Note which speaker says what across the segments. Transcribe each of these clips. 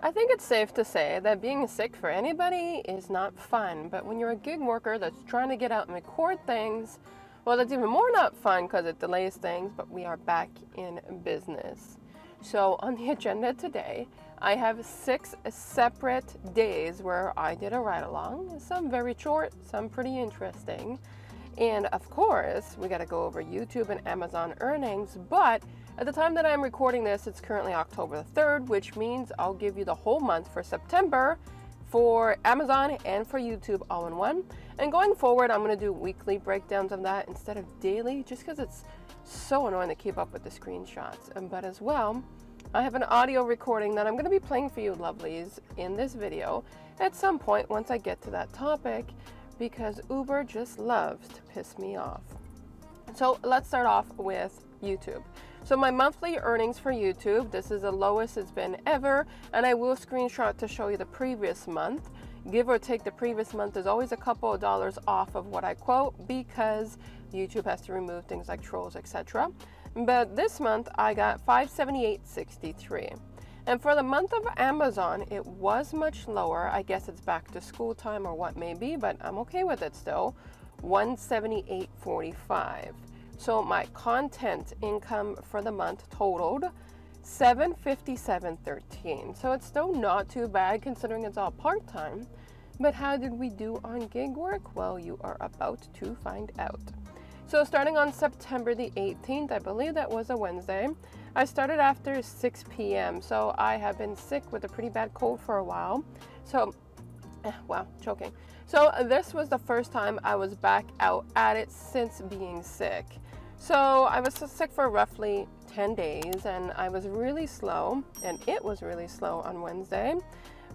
Speaker 1: I think it's safe to say that being sick for anybody is not fun, but when you're a gig worker that's trying to get out and record things, well, that's even more not fun because it delays things, but we are back in business. So on the agenda today, I have 6 separate days where I did a ride-along, some very short, some pretty interesting. And of course, we got to go over YouTube and Amazon earnings, but at the time that I'm recording this, it's currently October the 3rd, which means I'll give you the whole month for September for Amazon and for YouTube all in one. And going forward, I'm going to do weekly breakdowns of that instead of daily, just because it's so annoying to keep up with the screenshots. But as well, I have an audio recording that I'm going to be playing for you lovelies in this video at some point once I get to that topic, because Uber just loves to piss me off. So let's start off with YouTube. So my monthly earnings for YouTube, this is the lowest it's been ever, and I will screenshot to show you the previous month. Give or take, the previous month is always a couple of dollars off of what I quote because YouTube has to remove things like trolls, etc. But this month I got $578.63. And for the month of Amazon, it was much lower. I guess it's back to school time or what may be, but I'm okay with it still. $178.45. So my content income for the month totaled $757.13. So it's still not too bad considering it's all part-time. But how did we do on gig work? Well, you are about to find out. So starting on September the 18th, I believe that was a Wednesday, I started after 6 p.m. So I have been sick with a pretty bad cold for a while. So, wow, choking. So this was the first time I was back out at it since being sick. So I was sick for roughly 10 days and I was really slow, and it was really slow on Wednesday.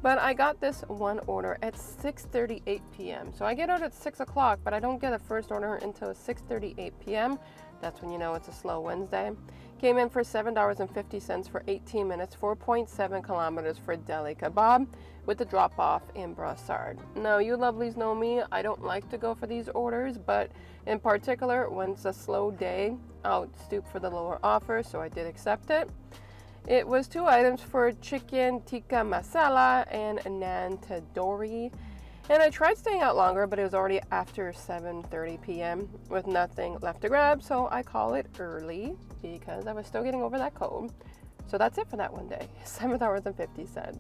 Speaker 1: But I got this one order at 6:38 p.m. So I get out at 6 o'clock, but I don't get a first order until 6:38 p.m. That's when you know it's a slow Wednesday. Came in for $7.50 for 18 minutes, 4.7 kilometers for deli kebab with the drop off in Brossard. Now, you lovelies know me. I don't like to go for these orders, but in particular, when it's a slow day, I'll stoop for the lower offer, so I did accept it. It was 2 items for chicken tikka masala and naan tandoori. And I tried staying out longer, but it was already after 7:30 p.m. with nothing left to grab, so I call it early because I was still getting over that cold. So that's it for that one day, $7.50.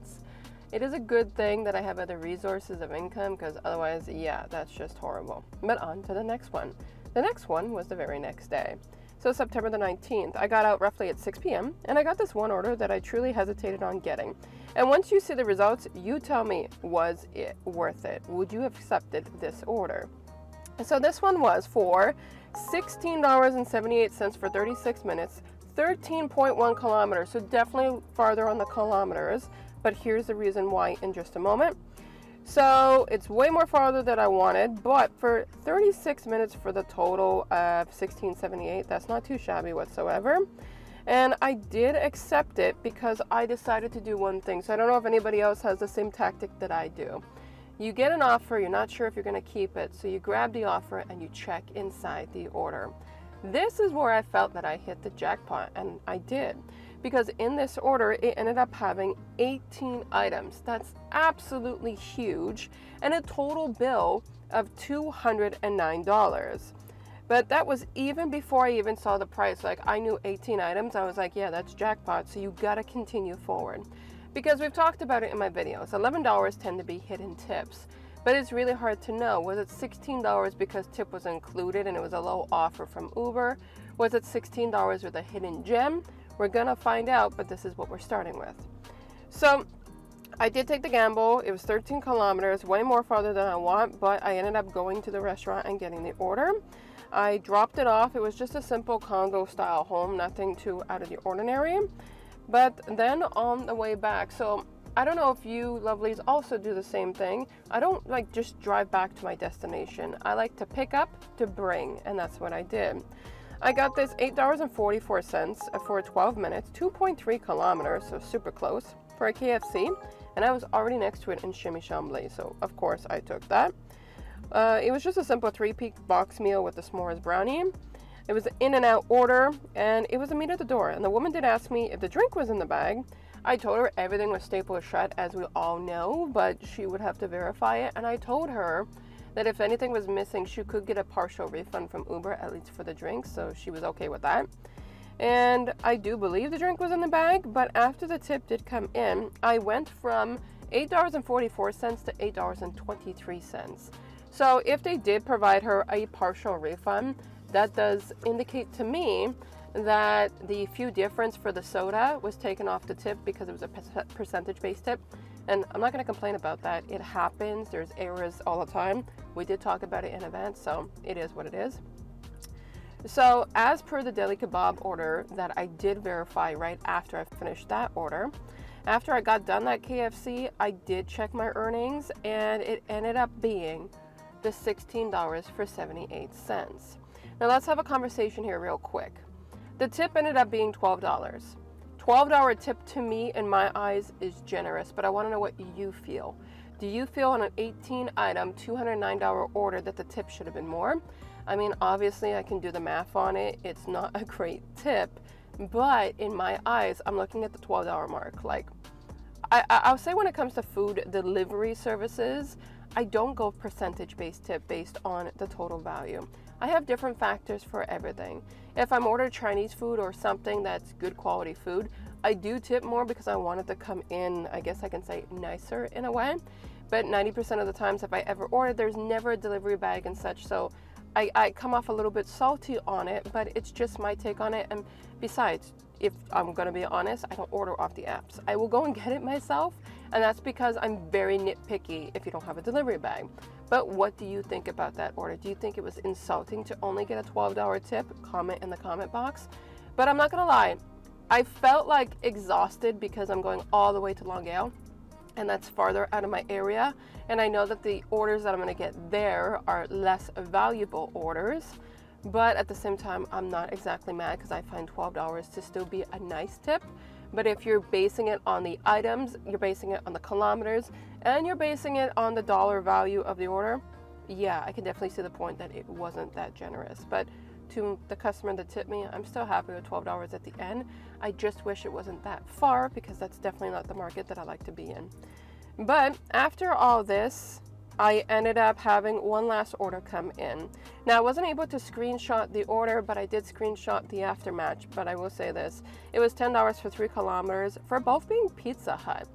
Speaker 1: It is a good thing that I have other resources of income, because otherwise, yeah, that's just horrible. But on to the next one. The next one was the very next day. So September the 19th, I got out roughly at 6 p.m. and I got this one order that I truly hesitated on getting. And once you see the results, you tell me, was it worth it? Would you have accepted this order? And so this one was for $16.78 for 36 minutes, 13.1 kilometers. So definitely farther on the kilometers, but here's the reason why in just a moment. So it's way more farther than I wanted, but for 36 minutes for the total of $16.78, that's not too shabby whatsoever. And I did accept it because I decided to do one thing. So I don't know if anybody else has the same tactic that I do. You get an offer, you're not sure if you're going to keep it, so you grab the offer and you check inside the order. This is where I felt that I hit the jackpot, and I did. Because in this order, it ended up having 18 items. That's absolutely huge, and a total bill of $209. But that was even before I even saw the price. Like, I knew 18 items. I was like, yeah, that's jackpot, so you gotta continue forward. Because we've talked about it in my videos. $11 tend to be hidden tips. But it's really hard to know. Was it $16 because tip was included and it was a low offer from Uber? Was it $16 with a hidden gem? We're gonna find out, but this is what we're starting with. So I did take the gamble. It was 13 kilometers, way more farther than I want, but I ended up going to the restaurant and getting the order. I dropped it off. It was just a simple condo style home, nothing too out of the ordinary. But then on the way back, so I don't know if you lovelies also do the same thing. I don't like just drive back to my destination. I like to pick up to bring, and that's what I did. I got this $8.44 for 12 minutes, 2.3 kilometers, so super close, for a KFC, and I was already next to it in Shimmy Chambly, so of course I took that. It was just a simple 3-piece box meal with the s'mores brownie. It was an in and out order, and it was a meet at the door, and the woman did ask me if the drink was in the bag. I told her everything was stapled shut, as we all know, but she would have to verify it. And I told her that if anything was missing, she could get a partial refund from Uber, at least for the drink, so she was okay with that. And I do believe the drink was in the bag, but after the tip did come in, I went from $8.44 to $8.23. So if they did provide her a partial refund, that does indicate to me that the few difference for the soda was taken off the tip because it was a percentage-based tip. And I'm not going to complain about that. It happens. There's errors all the time. We did talk about it in advance, so it is what it is. So as per the deli kebab order that I did verify right after I finished that order, after I got done that KFC, I did check my earnings, and it ended up being the $16.78. Now let's have a conversation here real quick. The tip ended up being $12. $12 tip to me, in my eyes, is generous, but I want to know what you feel. Do you feel on an 18-item, $209 order that the tip should have been more? I mean, obviously, I can do the math on it. It's not a great tip, but in my eyes, I'm looking at the $12 mark. Like, I'll say when it comes to food delivery services, I don't go percentage-based tip based on the total value. I have different factors for everything. If I'm ordering Chinese food or something that's good quality food, I do tip more because I want it to come in, I guess I can say, nicer in a way. But 90% of the times if I ever order, there's never a delivery bag and such, so I come off a little bit salty on it, but it's just my take on it. And besides, if I'm gonna be honest, I don't order off the apps. I will go and get it myself, and that's because I'm very nitpicky if you don't have a delivery bag. But what do you think about that order? Do you think it was insulting to only get a $12 tip? Comment in the comment box. But I'm not gonna lie, I felt like exhausted because I'm going all the way to Longueuil, and that's farther out of my area. And I know that the orders that I'm gonna get there are less valuable orders. But at the same time, I'm not exactly mad because I find $12 to still be a nice tip. But if you're basing it on the items, you're basing it on the kilometers, and you're basing it on the dollar value of the order, yeah, I can definitely see the point that it wasn't that generous. But to the customer that tipped me, I'm still happy with $12 at the end. I just wish it wasn't that far because that's definitely not the market that I like to be in. But after all this, I ended up having one last order come in. Now, I wasn't able to screenshot the order, but I did screenshot the aftermatch. But I will say this, it was $10 for 3 kilometers for both being Pizza Hut.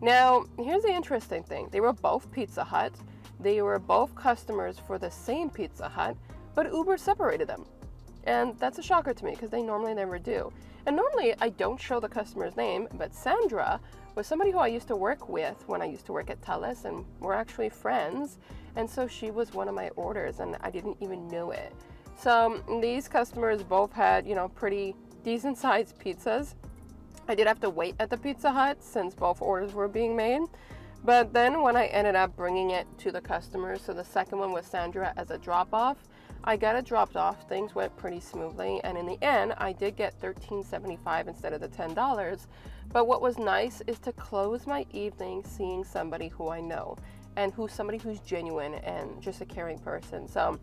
Speaker 1: Now, here's the interesting thing. They were both Pizza Hut. They were both customers for the same Pizza Hut, but Uber separated them. And that's a shocker to me because they normally never do. And normally I don't show the customer's name, but Sandra was somebody who I used to work with when I used to work at TELUS, and we're actually friends. And so she was one of my orders and I didn't even know it. So these customers both had, you know, pretty decent sized pizzas. I did have to wait at the Pizza Hut since both orders were being made. But then when I ended up bringing it to the customers, so the second one was Sandra as a drop-off, I got it dropped off. Things went pretty smoothly, and in the end, I did get $13.75 instead of the $10. But what was nice is to close my evening seeing somebody who I know, and somebody who's genuine and just a caring person. So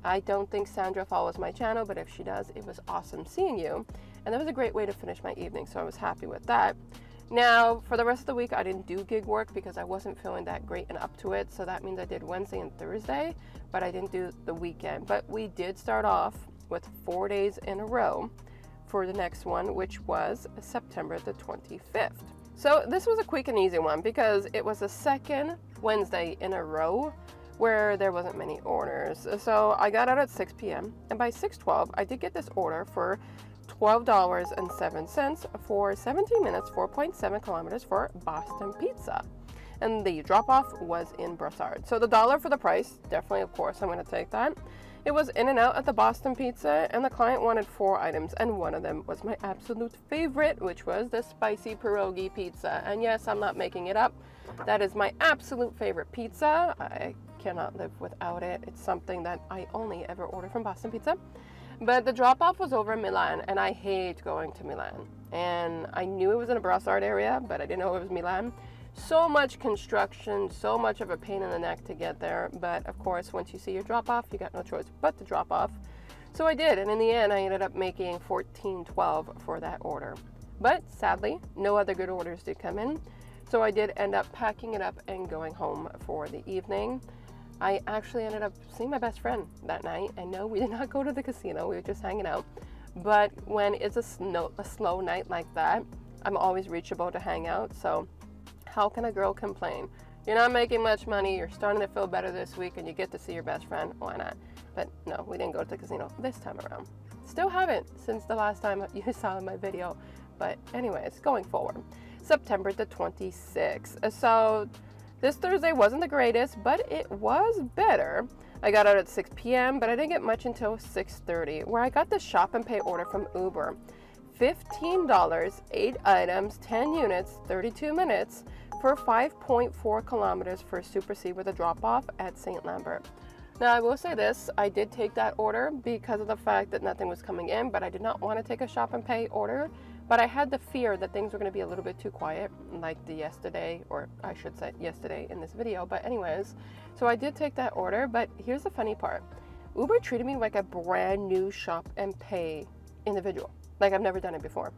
Speaker 1: I don't think Sandra follows my channel, but if she does, it was awesome seeing you. And that was a great way to finish my evening, so I was happy with that. Now, for the rest of the week, I didn't do gig work because I wasn't feeling that great and up to it. So that means I did Wednesday and Thursday, but I didn't do the weekend. But we did start off with 4 days in a row for the next one, which was September the 25th. So this was a quick and easy one because it was the second Wednesday in a row where there wasn't many orders. So I got out at 6 p.m. and by 6:12, I did get this order for $12.07 for 17 minutes, 4.7 kilometers for Boston Pizza. And the drop-off was in Brossard. So the dollar for the price, definitely, of course, I'm going to take that. It was in and out at the Boston Pizza, and the client wanted 4 items, and one of them was my absolute favorite, which was the spicy pierogi pizza. And yes, I'm not making it up. That is my absolute favorite pizza. I cannot live without it. It's something that I only ever order from Boston Pizza. But the drop-off was over in Milan, and I hate going to Milan. And I knew it was in a Brossard area, but I didn't know it was Milan. So much construction, so much of a pain in the neck to get there. But of course, once you see your drop-off, you got no choice but to drop off. So I did, and in the end, I ended up making $14.12 for that order. But sadly, no other good orders did come in. So I did end up packing it up and going home for the evening. I actually ended up seeing my best friend that night. And no, we did not go to the casino. We were just hanging out. But when it's a slow night like that, I'm always reachable to hang out. So how can a girl complain? You're not making much money, you're starting to feel better this week, and you get to see your best friend. Why not? But no, we didn't go to the casino this time around. Still haven't since the last time you saw my video. But anyways, going forward. September the 26th. So this Thursday wasn't the greatest, but it was better. I got out at 6 p.m., but I didn't get much until 6:30, where I got the shop and pay order from Uber. $15, 8 items, 10 units, 32 minutes for 5.4 kilometers for Super C with a drop-off at St. Lambert. Now, I will say this, I did take that order because of the fact that nothing was coming in, but I did not want to take a shop and pay order. But I had the fear that things were going to be a little bit too quiet, like the yesterday, or I should say yesterday in this video. But anyways, so I did take that order, but here's the funny part. Uber treated me like a brand new shop and pay individual. Like I've never done it before.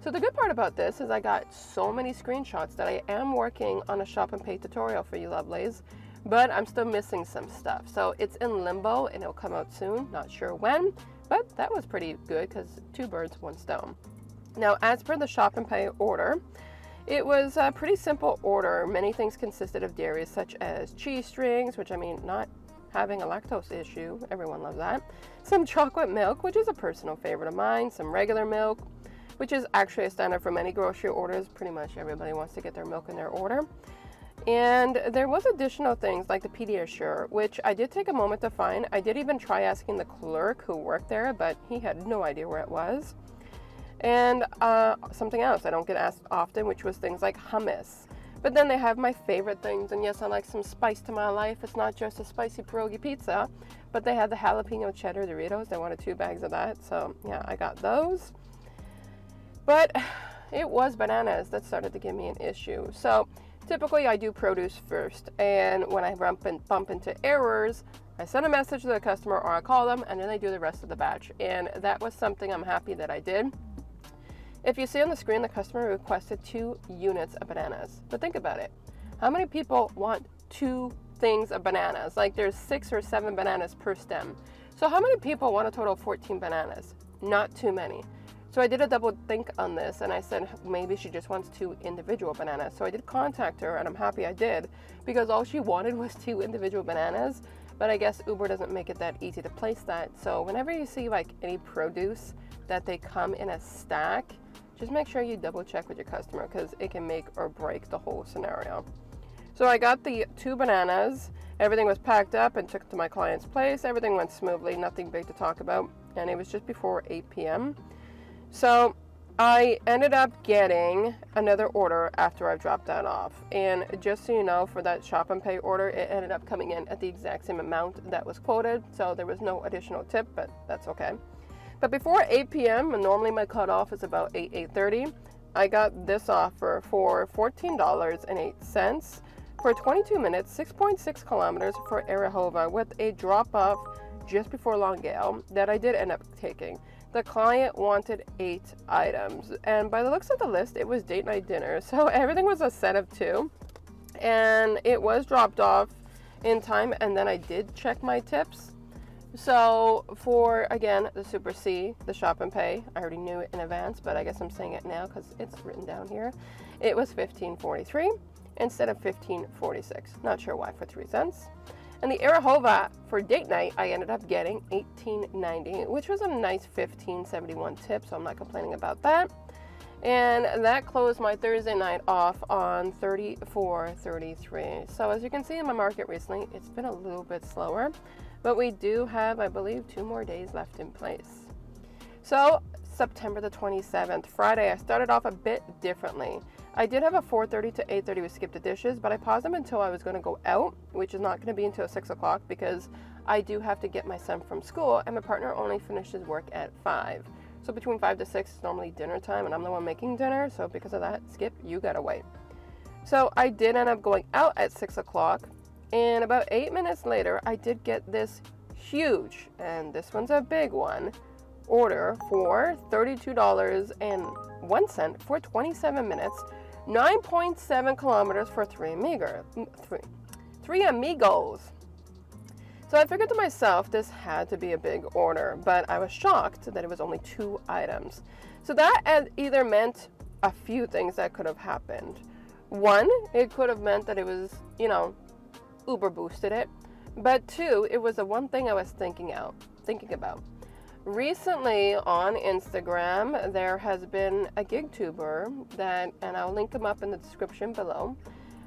Speaker 1: So the good part about this is I got so many screenshots that I am working on a shop and pay tutorial for you lovelies, but I'm still missing some stuff. So it's in limbo and it'll come out soon, not sure when, but that was pretty good because 2 birds, 1 stone. Now, as per the shop and pay order, it was a pretty simple order. Many things consisted of dairies such as cheese strings, which I mean, not having a lactose issue, everyone loves that. Some chocolate milk, which is a personal favorite of mine. Some regular milk, which is actually a standard for many grocery orders. Pretty much everybody wants to get their milk in their order. And there was additional things like the Pediasure, which I did take a moment to find. I did even try asking the clerk who worked there, but he had no idea where it was. And something else I don't get asked often, which was things like hummus. But then they have my favorite things, and yes, I like some spice to my life. It's not just a spicy pierogi pizza, but they had the jalapeno cheddar Doritos. I wanted 2 bags of that, so yeah, I got those. But it was bananas that started to give me an issue. So typically I do produce first, and when I bump into errors, I send a message to the customer or I call them, and then they do the rest of the batch. And that was something I'm happy that I did. If you see on the screen, the customer requested 2 units of bananas. But think about it. How many people want 2 things of bananas? Like there's 6 or 7 bananas per stem. So how many people want a total of 14 bananas? Not too many. So I did a double think on this, and I said maybe she just wants 2 individual bananas. So I did contact her, and I'm happy I did, because all she wanted was 2 individual bananas. But I guess Uber doesn't make it that easy to place that. So whenever you see like any produce that they come in a stack, just make sure you double check with your customer, because it can make or break the whole scenario. So I got the 2 bananas. Everything was packed up and took to my client's place. Everything went smoothly, nothing big to talk about. And it was just before 8 p.m. So I ended up getting another order after I dropped that off. And just so you know, for that shop and pay order, it ended up coming in at the exact same amount that was quoted. So there was no additional tip, but that's okay. But before 8 p.m., and normally my cutoff is about 8:30, I got this offer for $14.08 for 22 minutes, 6.6 kilometers for Arahova with a drop-off just before Longale that I did end up taking. The client wanted 8 items, and by the looks of the list, it was date night dinner. So everything was a set of 2, and it was dropped off in time, and then I did check my tips. So for, again, the Super C, the shop and pay, I already knew it in advance, but I guess I'm saying it now because it's written down here. It was $15.43 instead of $15.46. Not sure why, for 3 cents. And the Arahova for date night, I ended up getting $18.90, which was a nice $15.71 tip, so I'm not complaining about that. And that closed my Thursday night off on $34.33. So as you can see in my market recently, it's been a little bit slower, but we do have, I believe, 2 more days left in place. So September the 27th, Friday, I started off a bit differently. I did have a 4:30 to 8:30 with Skip the Dishes, but I paused them until I was going to go out, which is not going to be until 6 o'clock because I do have to get my son from school, and my partner only finishes work at 5. So between 5 to 6 is normally dinner time, and I'm the one making dinner, so because of that, Skip, you gotta wait. So I did end up going out at 6 o'clock, and about 8 minutes later, I did get this huge, and this one's a big one, order for $32.01 for 27 minutes, 9.7 kilometers for three amigos. So I figured to myself, this had to be a big order, but I was shocked that it was only 2 items. So that either meant a few things that could have happened. One, it could have meant that it was, you know, Uber boosted it. But 2, it was the one thing I was thinking about. Recently on Instagram, there has been a gig tuber that, and I'll link him up in the description below,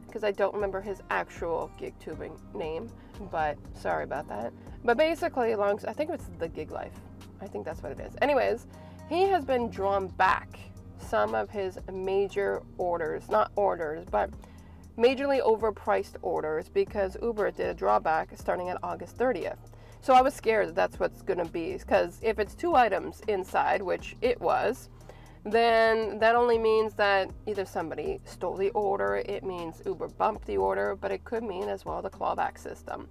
Speaker 1: because I don't remember his actual gig tubing name, but sorry about that. But basically, I think it's The Gig Life. I think that's what it is. Anyways, he has been drawn back some of his major orders, not orders, but majorly overpriced orders, because Uber did a drawback starting at August 30th. So I was scared that that's what's going to be, because if it's 2 items inside, which it was, then that only means that either somebody stole the order, it means Uber bumped the order, but it could mean as well the clawback system.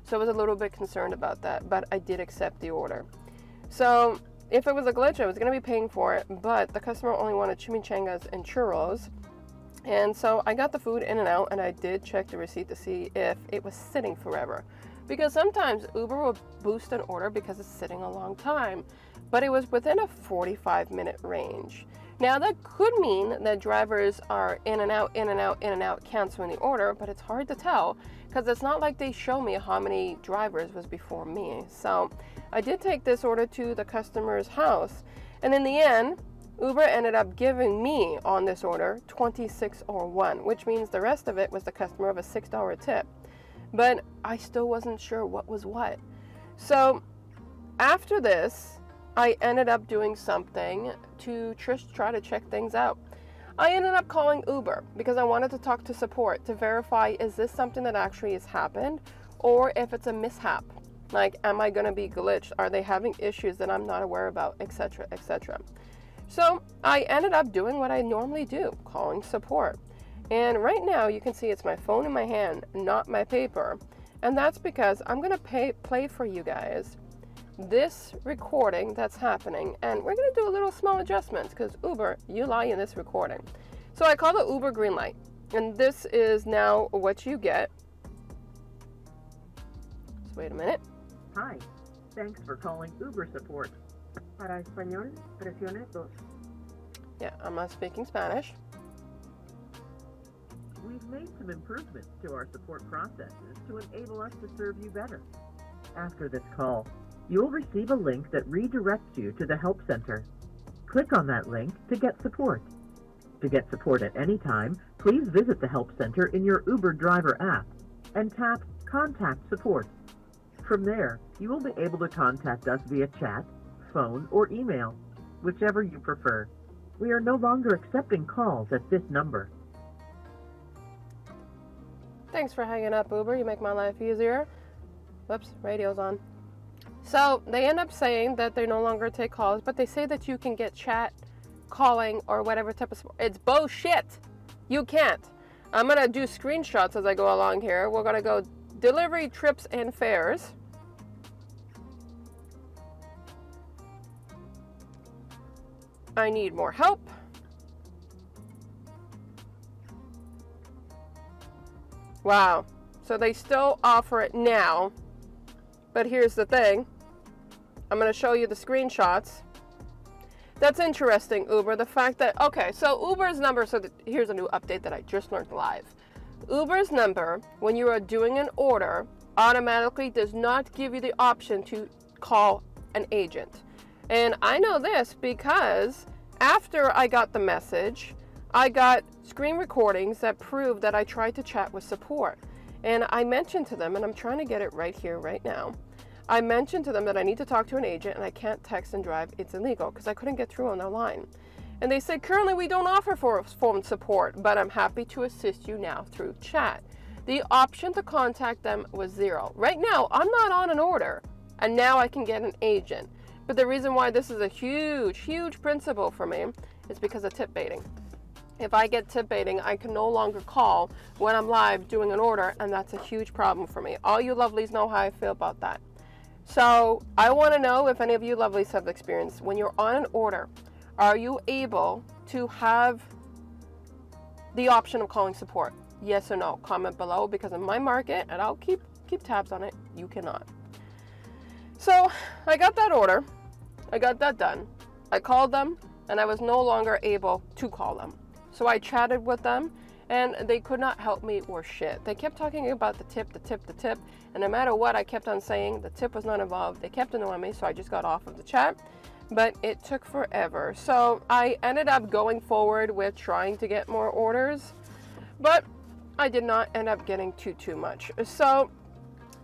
Speaker 1: So I was a little bit concerned about that, but I did accept the order. So if it was a glitch, I was going to be paying for it, but the customer only wanted chimichangas and churros. And so I got the food in and out, and I did check the receipt to see if it was sitting forever. Because sometimes Uber will boost an order because it's sitting a long time, but it was within a 45-minute range. Now that could mean that drivers are in and out, canceling the order, but it's hard to tell because it's not like they show me how many drivers was before me. So I did take this order to the customer's house, and in the end, Uber ended up giving me on this order $26.01, which means the rest of it was the customer of a $6 tip. But I still wasn't sure what was what. So after this, I ended up doing something to try to check things out. I ended up calling Uber because I wanted to talk to support to verify, is this something that actually has happened, or if it's a mishap? Like, am I going to be glitched? Are they having issues that I'm not aware about, etc., etc.? So I ended up doing what I normally do, calling support. And right now you can see it's my phone in my hand, not my paper. And that's because I'm going to play for you guys this recording that's happening. And we're going to do a little small adjustments because Uber, you lie in this recording. So I call the Uber green light. And this is now what you get. Just wait a minute.
Speaker 2: Hi, thanks for calling Uber support. Para español, presione 2.
Speaker 1: Yeah, I'm not speaking Spanish.
Speaker 2: We've made some improvements to our support processes to enable us to serve you better. After this call, you'll receive a link that redirects you to the Help Center. Click on that link to get support. To get support at any time, please visit the Help Center in your Uber driver app and tap Contact Support. From there, you will be able to contact us via chat, phone, or email, whichever you prefer. We are no longer accepting calls at this number.
Speaker 1: Thanks for hanging up, Uber. You make my life easier. Whoops, radio's on. So they end up saying that they no longer take calls, but they say that you can get chat, calling, or whatever type of support. It's bullshit. You can't. I'm going to do screenshots as I go along here. We're going to go delivery, trips, and fares. I need more help. Wow. So they still offer it now. But here's the thing. I'm going to show you the screenshots. That's interesting, Uber. The fact that, okay, so Uber's number, here's a new update that I just learned live. Uber's number, when you are doing an order, automatically does not give you the option to call an agent. And I know this because after I got the message, I got screen recordings that prove that I tried to chat with support. And I mentioned to them, and I'm trying to get it right here, right now. I mentioned to them that I need to talk to an agent and I can't text and drive. It's illegal because I couldn't get through on their line. And they said, currently we don't offer phone support, but I'm happy to assist you now through chat. The option to contact them was 0. Right now, I'm not on an order, and now I can get an agent. But the reason why this is a huge, huge principle for me is because of tip baiting. If I get tip baiting, I can no longer call when I'm live doing an order, and that's a huge problem for me. All you lovelies know how I feel about that. So I want to know if any of you lovelies have experienced when you're on an order, are you able to have the option of calling support? Yes or no? Comment below, because in my market, and I'll keep tabs on it, you cannot. So I got that order, I got that done. I called them and I was no longer able to call them. So I chatted with them and they could not help me or shit. They kept talking about the tip, and no matter what I kept on saying, the tip was not involved. They kept annoying me, so I just got off of the chat, but it took forever. So I ended up going forward with trying to get more orders, but I did not end up getting too much. So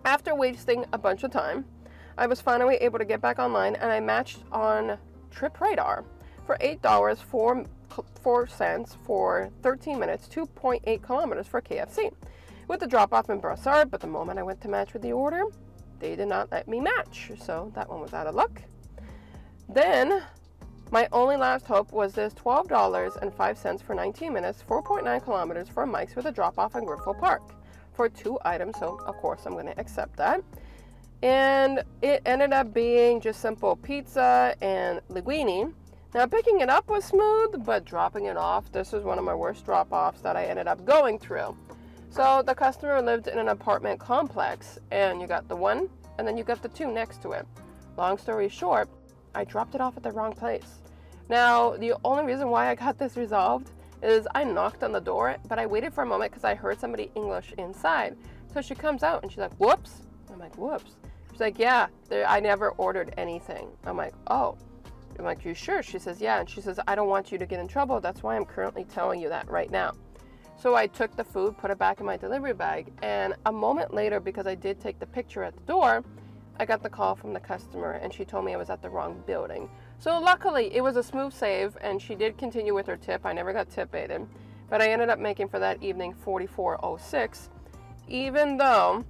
Speaker 1: after wasting a bunch of time, I was finally able to get back online, and I matched on TripRadar for $8 4 cents for 13 minutes, 2.8 kilometers for KFC, with the drop-off in Brossard. But the moment I went to match with the order, they did not let me match, so that one was out of luck. Then my only last hope was this $12.05 for 19 minutes, 4.9 kilometers for Mike's with a drop-off in Griffith Park for 2 items, so of course I'm going to accept that. And it ended up being just simple pizza and linguine. Now picking it up was smooth, but dropping it off, this was one of my worst drop-offs that I ended up going through. So the customer lived in an apartment complex, and you got the one, and then you got the two next to it. Long story short, I dropped it off at the wrong place. Now, the only reason why I got this resolved is I knocked on the door, but I waited for a moment because I heard somebody English inside. So she comes out and she's like, "Whoops." I'm like, "Whoops." She's like, "Yeah, I never ordered anything." I'm like, "Oh." I'm like, "You sure?" She says, "Yeah." And she says, "I don't want you to get in trouble. That's why I'm currently telling you that right now." So I took the food, put it back in my delivery bag, and a moment later, because I did take the picture at the door, I got the call from the customer, and she told me I was at the wrong building. So luckily, it was a smooth save, and she did continue with her tip. I never got tip baited, but I ended up making for that evening $44.06, even though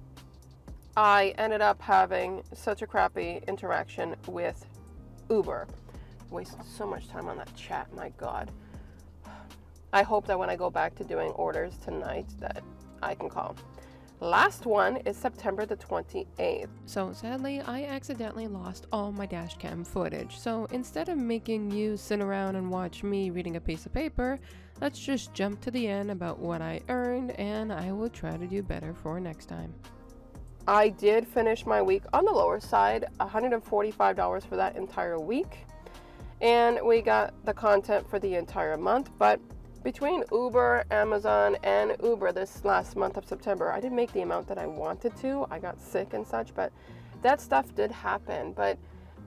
Speaker 1: I ended up having such a crappy interaction with Uber. Wasted so much time on that chat, my God. I hope that when I go back to doing orders tonight that I can call. Last one is September the 28th. So sadly, I accidentally lost all my dash cam footage. So instead of making you sit around and watch me reading a piece of paper, let's just jump to the end about what I earned, and I will try to do better for next time. I did finish my week on the lower side, $145 for that entire week. And we got the content for the entire month, but between Uber, Amazon, and Uber this last month of September, I didn't make the amount that I wanted to. I got sick and such, but that stuff did happen. But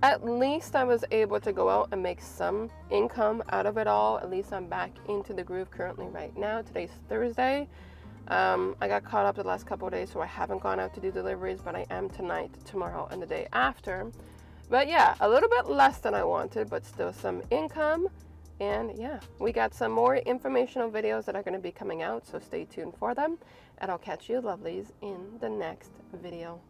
Speaker 1: at least I was able to go out and make some income out of it all. At least I'm back into the groove currently right now. Today's Thursday. I got caught up the last couple of days, so I haven't gone out to do deliveries, but I am tonight, tomorrow, and the day after. But yeah, a little bit less than I wanted, but still some income. And yeah, we got some more informational videos that are going to be coming out, so stay tuned for them. And I'll catch you lovelies in the next video.